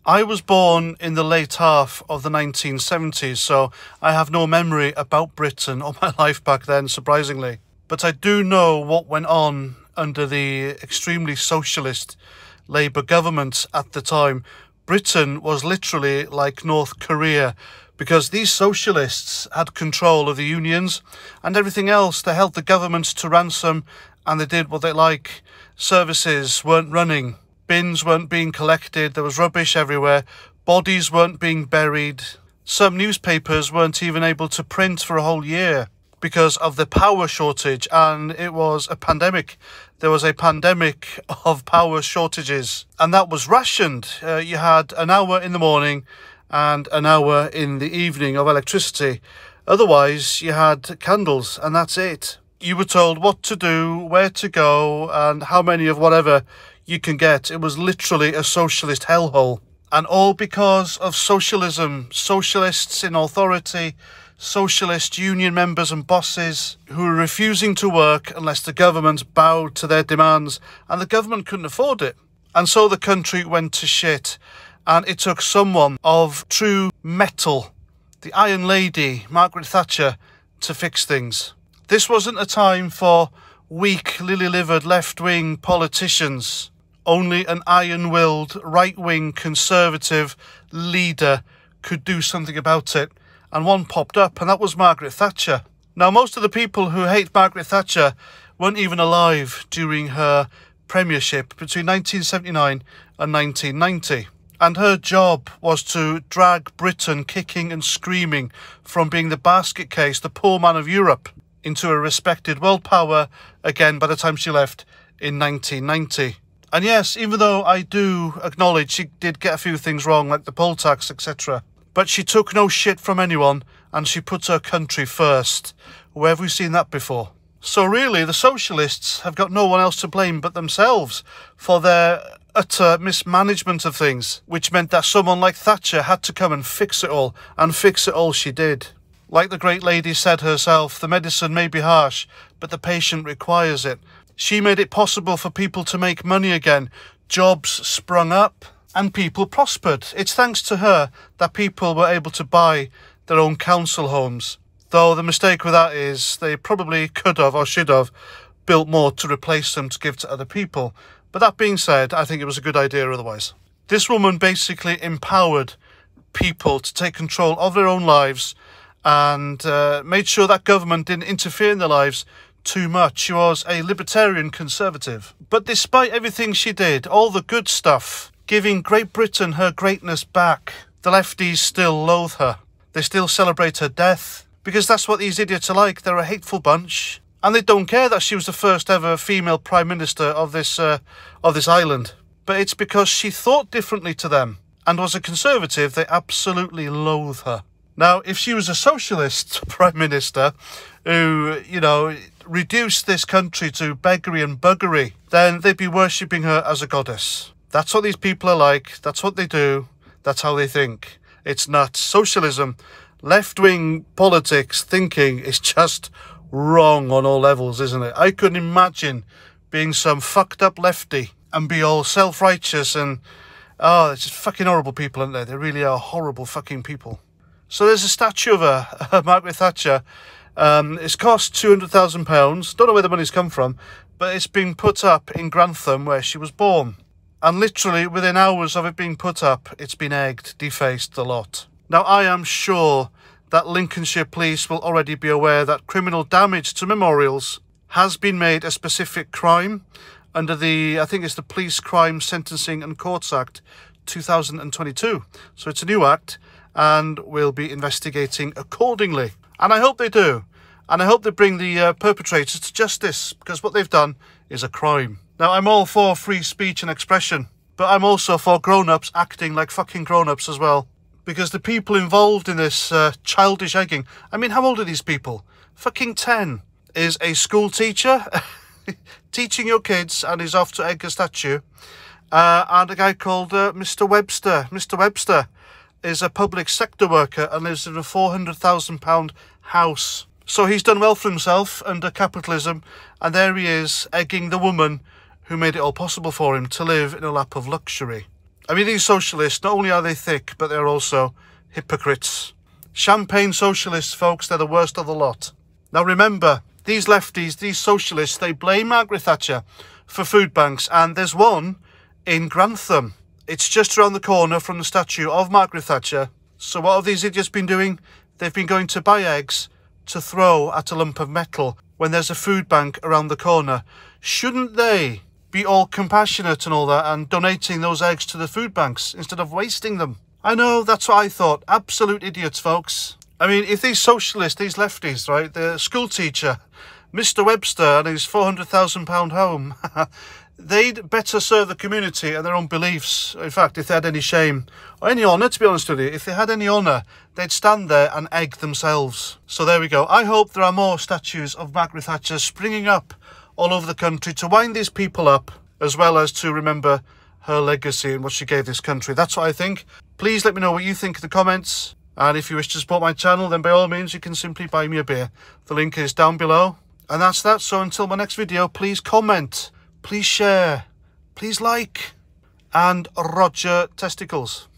I was born in the late half of the 1970s, so I have no memory about Britain or my life back then, surprisingly. But I do know what went on under the extremely socialist Labour government at the time. Britain was literally like North Korea, because these socialists had control of the unions and everything else. They held the government to ransom and they did what they like. Services weren't running. Bins weren't being collected, there was rubbish everywhere, bodies weren't being buried. Some newspapers weren't even able to print for a whole year because of the power shortage, and it was a pandemic. There was a pandemic of power shortages, and that was rationed. You had an hour in the morning and an hour in the evening of electricity. Otherwise, you had candles, and that's it. You were told what to do, where to go, and how many of whatever you can get. It was literally a socialist hellhole. And all because of socialism. Socialists in authority, socialist union members and bosses who were refusing to work unless the government bowed to their demands, and the government couldn't afford it. And so the country went to shit, and it took someone of true metal, the Iron Lady, Margaret Thatcher, to fix things. This wasn't a time for weak, lily-livered, left-wing politicians. Only an iron-willed, right-wing, conservative leader could do something about it. And one popped up, and that was Margaret Thatcher. Now, most of the people who hate Margaret Thatcher weren't even alive during her premiership between 1979 and 1990. And her job was to drag Britain kicking and screaming from being the basket case, the poor man of Europe, into a respected world power again by the time she left in 1990. And yes, even though I do acknowledge she did get a few things wrong, like the poll tax, etc., but she took no shit from anyone, and she put her country first. Where have we seen that before? So really, the socialists have got no one else to blame but themselves for their utter mismanagement of things, which meant that someone like Thatcher had to come and fix it all, and fix it all she did. Like the great lady said herself, the medicine may be harsh, but the patient requires it. She made it possible for people to make money again. Jobs sprung up and people prospered. It's thanks to her that people were able to buy their own council homes. Though the mistake with that is they probably could have or should have built more to replace them to give to other people. But that being said, I think it was a good idea otherwise. This woman basically empowered people to take control of their own lives and made sure that government didn't interfere in their lives too much. She was a libertarian conservative. But despite everything she did, all the good stuff, giving Great Britain her greatness back, the lefties still loathe her. They still celebrate her death, because that's what these idiots are like. They're a hateful bunch, and they don't care that she was the first ever female Prime Minister of this island. But it's because she thought differently to them, and was a conservative, they absolutely loathe her. Now, if she was a socialist Prime Minister who, reduced this country to beggary and buggery, then they'd be worshipping her as a goddess. That's what these people are like. That's what they do. That's how they think. It's nuts. Socialism, left-wing politics thinking is just wrong on all levels, isn't it? I couldn't imagine being some fucked up lefty and be all self-righteous and... oh, it's just fucking horrible people, aren't they? They really are horrible fucking people. So there's a statue of her, Margaret Thatcher. It's cost £200,000. Don't know where the money's come from, but it's been put up in Grantham, where she was born. And literally within hours of it being put up, it's been egged, defaced a lot. Now, I am sure that Lincolnshire police will already be aware that criminal damage to memorials has been made a specific crime under the, I think it's the Police Crime Sentencing and Courts Act 2022. So it's a new act, and we'll be investigating accordingly. And I hope they do. And I hope they bring the perpetrators to justice, because what they've done is a crime. Now, I'm all for free speech and expression, but I'm also for grown-ups acting like fucking grown-ups as well. Because the people involved in this childish egging, I mean, how old are these people? Fucking 10. Is a school teacher teaching your kids and is off to egg a statue. And a guy called Mr. Webster. Mr. Webster is a public sector worker and lives in a £400,000 house. So he's done well for himself under capitalism, and there he is egging the woman who made it all possible for him to live in a lap of luxury. I mean, these socialists, not only are they thick, but they're also hypocrites. Champagne socialists, folks, they're the worst of the lot. Now remember, these lefties, these socialists, they blame Margaret Thatcher for food banks, and there's one in Grantham. It's just around the corner from the statue of Margaret Thatcher. So what have these idiots been doing? They've been going to buy eggs to throw at a lump of metal when there's a food bank around the corner. Shouldn't they be all compassionate and all that and donating those eggs to the food banks instead of wasting them? I know, that's what I thought. Absolute idiots, folks. I mean, if these socialists, these lefties, right, the school teacher, Mr. Webster and his £400,000 home, they'd better serve the community and their own beliefs. In fact, if they had any shame or any honour, to be honest with you, if they had any honour, they'd stand there and egg themselves. So there we go. I hope there are more statues of Margaret Thatcher springing up all over the country to wind these people up, as well as to remember her legacy and what she gave this country. That's what I think. Please let me know what you think in the comments. And if you wish to support my channel, then by all means, you can simply buy me a beer. The link is down below. And that's that. So until my next video, please comment, please share, please like, and Roger testicles.